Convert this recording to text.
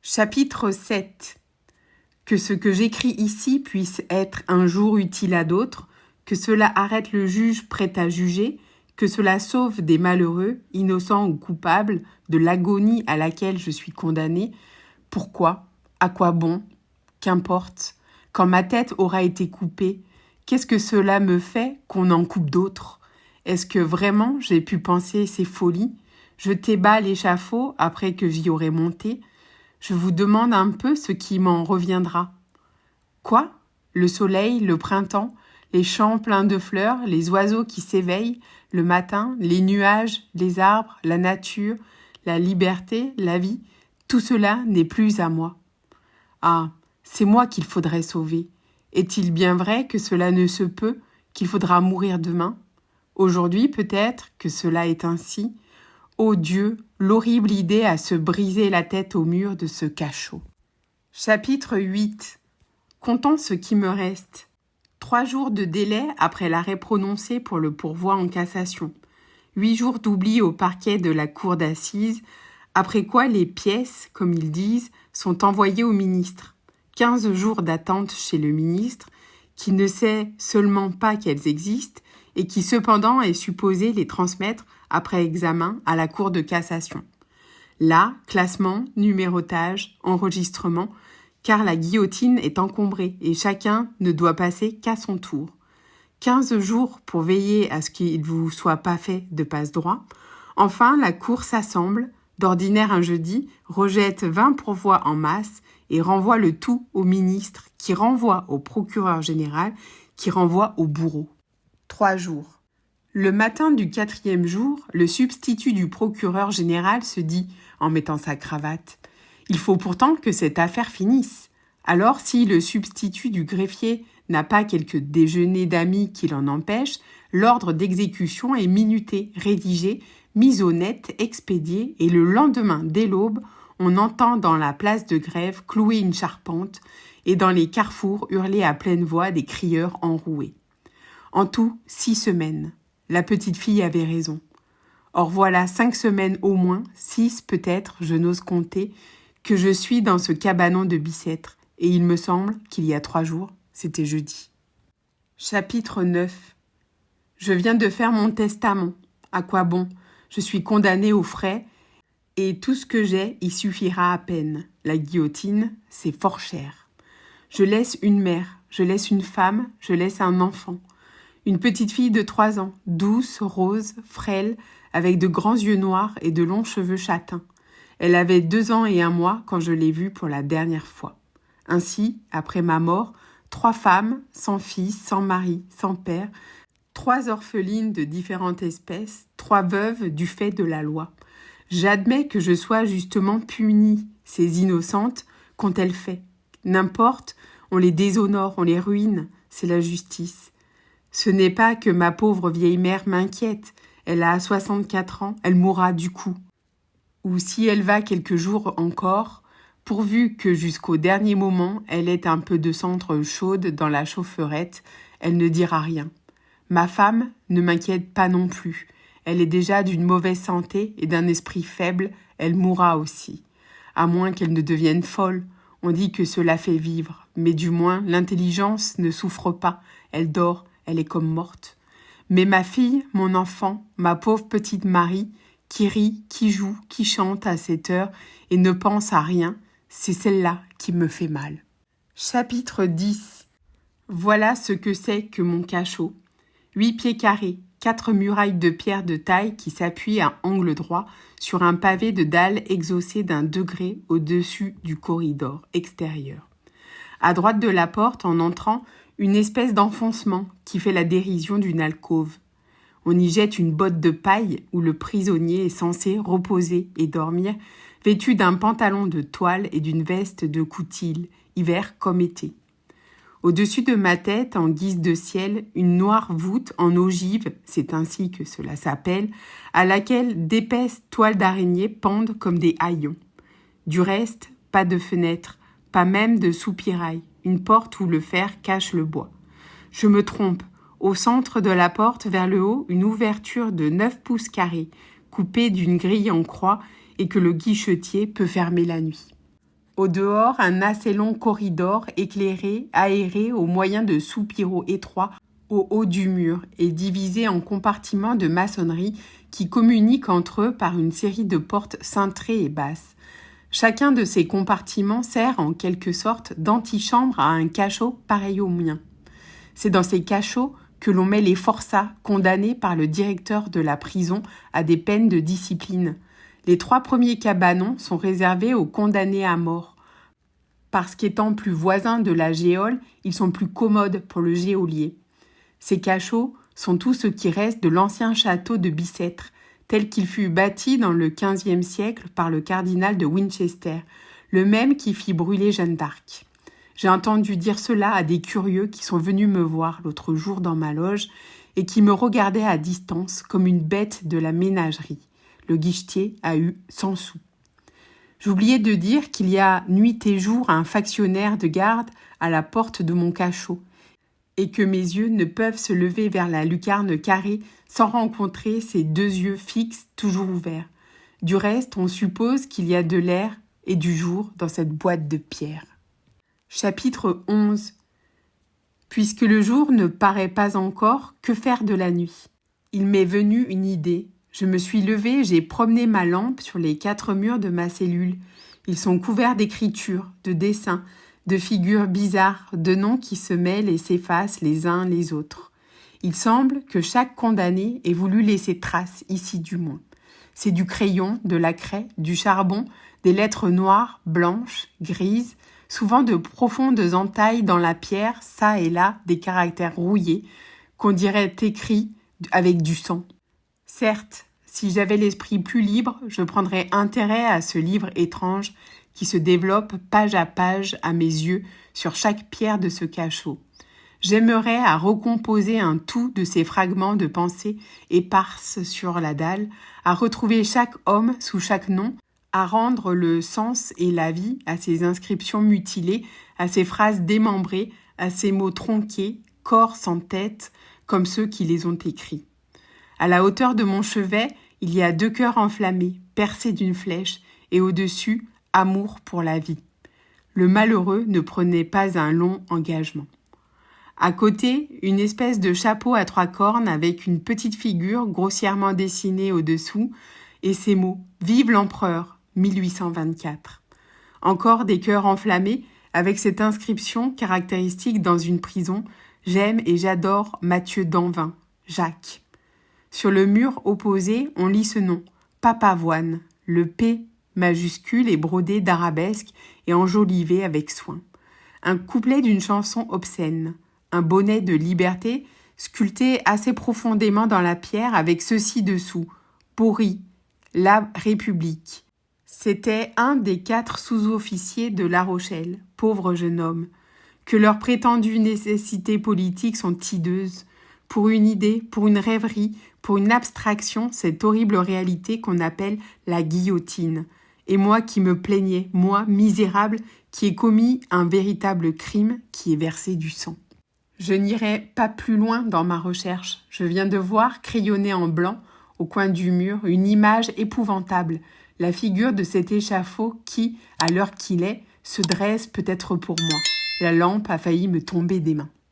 Chapitre 7. Que ce que j'écris ici puisse être un jour utile à d'autres, que cela arrête le juge prêt à juger, que cela sauve des malheureux, innocents ou coupables, de l'agonie à laquelle je suis condamné. Pourquoi ? À quoi bon ? Qu'importe. Quand ma tête aura été coupée, qu'est-ce que cela me fait qu'on en coupe d'autres ? Est-ce que vraiment j'ai pu penser ces folies ? Jeter bas l'échafaud après que j'y aurais monté ? Je vous demande un peu ce qui m'en reviendra. Quoi ? Le soleil, le printemps, les champs pleins de fleurs, les oiseaux qui s'éveillent, le matin, les nuages, les arbres, la nature, la liberté, la vie, tout cela n'est plus à moi. Ah, c'est moi qu'il faudrait sauver. Est-il bien vrai que cela ne se peut, qu'il faudra mourir demain ? Aujourd'hui peut-être que cela est ainsi. Ô Dieu, l'horrible idée à se briser la tête au mur de ce cachot. Chapitre 8. Comptons ce qui me reste. 3 jours de délai après l'arrêt prononcé pour le pourvoi en cassation. 8 jours d'oubli au parquet de la cour d'assises, après quoi les pièces, comme ils disent, sont envoyées au ministre. 15 jours d'attente chez le ministre, qui ne sait seulement pas qu'elles existent, et qui cependant est supposé les transmettre après examen à la Cour de cassation. Là, classement, numérotage, enregistrement, car la guillotine est encombrée et chacun ne doit passer qu'à son tour. 15 jours pour veiller à ce qu'il ne vous soit pas fait de passe-droit. Enfin, la Cour s'assemble, d'ordinaire un jeudi, rejette 20 pourvois en masse et renvoie le tout au ministre, qui renvoie au procureur général, qui renvoie au bourreau. 3 jours. Le matin du 4e jour, le substitut du procureur général se dit, en mettant sa cravate, « Il faut pourtant que cette affaire finisse. » Alors, si le substitut du greffier n'a pas quelque déjeuner d'amis qui l'en empêche, l'ordre d'exécution est minuté, rédigé, mis au net, expédié, et le lendemain, dès l'aube, on entend dans la place de grève clouer une charpente et dans les carrefours hurler à pleine voix des crieurs enroués. En tout, 6 semaines. La petite fille avait raison. Or voilà 5 semaines au moins, 6 peut-être, je n'ose compter, que je suis dans ce cabanon de Bicêtre, et il me semble qu'il y a 3 jours, c'était jeudi. Chapitre 9. Je viens de faire mon testament. À quoi bon ? Je suis condamnée aux frais, et tout ce que j'ai y suffira à peine. La guillotine, c'est fort cher. Je laisse une mère, je laisse une femme, je laisse un enfant. Une petite fille de 3 ans, douce, rose, frêle, avec de grands yeux noirs et de longs cheveux châtains. Elle avait 2 ans et 1 mois quand je l'ai vue pour la dernière fois. Ainsi, après ma mort, 3 femmes, sans fils, sans mari, sans père, 3 orphelines de différentes espèces, 3 veuves du fait de la loi. J'admets que je sois justement punie, ces innocentes, qu'ont-elles fait ? N'importe, on les déshonore, on les ruine, c'est la justice. Ce n'est pas que ma pauvre vieille mère m'inquiète, elle a 64 ans, elle mourra du coup. Ou si elle va quelques jours encore, pourvu que jusqu'au dernier moment elle ait un peu de cendre chaude dans la chaufferette, elle ne dira rien. Ma femme ne m'inquiète pas non plus, elle est déjà d'une mauvaise santé et d'un esprit faible, elle mourra aussi. À moins qu'elle ne devienne folle, on dit que cela fait vivre, mais du moins l'intelligence ne souffre pas, elle dort, elle est comme morte. Mais ma fille, mon enfant, ma pauvre petite Marie, qui rit, qui joue, qui chante à cette heure et ne pense à rien, c'est celle-là qui me fait mal. Chapitre 10. Voilà ce que c'est que mon cachot. 8 pieds carrés, 4 murailles de pierre de taille qui s'appuient à angle droit sur un pavé de dalles exhaussé d'1 degré au-dessus du corridor extérieur. À droite de la porte, en entrant, une espèce d'enfoncement qui fait la dérision d'une alcôve. On y jette une botte de paille où le prisonnier est censé reposer et dormir, vêtu d'un pantalon de toile et d'une veste de coutil, hiver comme été. Au-dessus de ma tête, en guise de ciel, une noire voûte en ogive, c'est ainsi que cela s'appelle, à laquelle d'épaisses toiles d'araignée pendent comme des haillons. Du reste, pas de fenêtre, pas même de soupirail, une porte où le fer cache le bois. Je me trompe. Au centre de la porte, vers le haut, une ouverture de 9 pouces carrés, coupée d'une grille en croix et que le guichetier peut fermer la nuit. Au dehors, un assez long corridor éclairé, aéré au moyen de soupiraux étroits au haut du mur et divisé en compartiments de maçonnerie qui communiquent entre eux par une série de portes cintrées et basses. Chacun de ces compartiments sert en quelque sorte d'antichambre à un cachot pareil au mien. C'est dans ces cachots que l'on met les forçats condamnés par le directeur de la prison à des peines de discipline. Les 3 premiers cabanons sont réservés aux condamnés à mort. Parce qu'étant plus voisins de la géole, ils sont plus commodes pour le geôlier. Ces cachots sont tout ce qui reste de l'ancien château de Bicêtre, tel qu'il fut bâti dans le XVe siècle par le cardinal de Winchester, le même qui fit brûler Jeanne d'Arc. J'ai entendu dire cela à des curieux qui sont venus me voir l'autre jour dans ma loge et qui me regardaient à distance comme une bête de la ménagerie. Le guichetier a eu 100 sous. J'oubliais de dire qu'il y a nuit et jour un factionnaire de garde à la porte de mon cachot et que mes yeux ne peuvent se lever vers la lucarne carrée sans rencontrer ces 2 yeux fixes toujours ouverts. Du reste, on suppose qu'il y a de l'air et du jour dans cette boîte de pierre. Chapitre 11. Puisque le jour ne paraît pas encore, que faire de la nuit ? Il m'est venu une idée. Je me suis levée, j'ai promené ma lampe sur les 4 murs de ma cellule. Ils sont couverts d'écritures, de dessins, de figures bizarres, de noms qui se mêlent et s'effacent les uns les autres. Il semble que chaque condamné ait voulu laisser trace, ici du moins. C'est du crayon, de la craie, du charbon, des lettres noires, blanches, grises, souvent de profondes entailles dans la pierre, çà et là des caractères rouillés, qu'on dirait écrits avec du sang. Certes, si j'avais l'esprit plus libre, je prendrais intérêt à ce livre étrange qui se développe page à page à mes yeux sur chaque pierre de ce cachot. J'aimerais à recomposer un tout de ces fragments de pensée éparses sur la dalle, à retrouver chaque homme sous chaque nom, à rendre le sens et la vie à ces inscriptions mutilées, à ces phrases démembrées, à ces mots tronqués, corps sans tête, comme ceux qui les ont écrits. À la hauteur de mon chevet, il y a 2 cœurs enflammés, percés d'une flèche, et au-dessus, amour pour la vie. Le malheureux ne prenait pas un long engagement. À côté, une espèce de chapeau à 3 cornes avec une petite figure grossièrement dessinée au-dessous et ces mots « Vive l'empereur, 1824 ». Encore des cœurs enflammés avec cette inscription caractéristique dans une prison « J'aime et j'adore Mathieu Danvin, Jacques ». Sur le mur opposé, on lit ce nom « Papavoine ». Le P majuscule est brodé d'arabesques et enjolivé avec soin. Un couplet d'une chanson obscène. Un bonnet de liberté sculpté assez profondément dans la pierre avec ceci dessous. Bory, la République. C'était un des 4 sous-officiers de La Rochelle, pauvre jeune homme, que leurs prétendues nécessités politiques sont hideuses. Pour une idée, pour une rêverie, pour une abstraction, cette horrible réalité qu'on appelle la guillotine. Et moi qui me plaignais, moi, misérable, qui ai commis un véritable crime, qui ai versé du sang. Je n'irai pas plus loin dans ma recherche. Je viens de voir, crayonnée en blanc, au coin du mur, une image épouvantable, la figure de cet échafaud qui, à l'heure qu'il est, se dresse peut-être pour moi. La lampe a failli me tomber des mains.